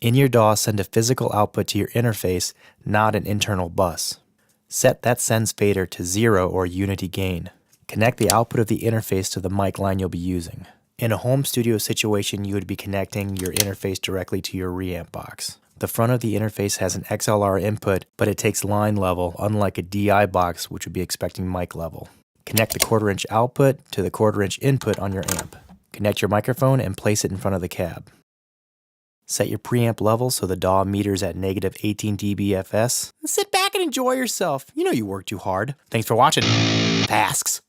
In your DAW, send a physical output to your interface, not an internal bus. Set that sends fader to 0 or unity gain. Connect the output of the interface to the mic line you'll be using. In a home studio situation, you would be connecting your interface directly to your reamp box. The front of the interface has an XLR input, but it takes line level, unlike a DI box, which would be expecting mic level. Connect the 1/4 inch output to the 1/4 inch input on your amp. Connect your microphone and place it in front of the cab. Set your preamp level so the DAW meters at -18 dB FS. Sit back and enjoy yourself. You know you work too hard. Thanks for watching. FASTCTS.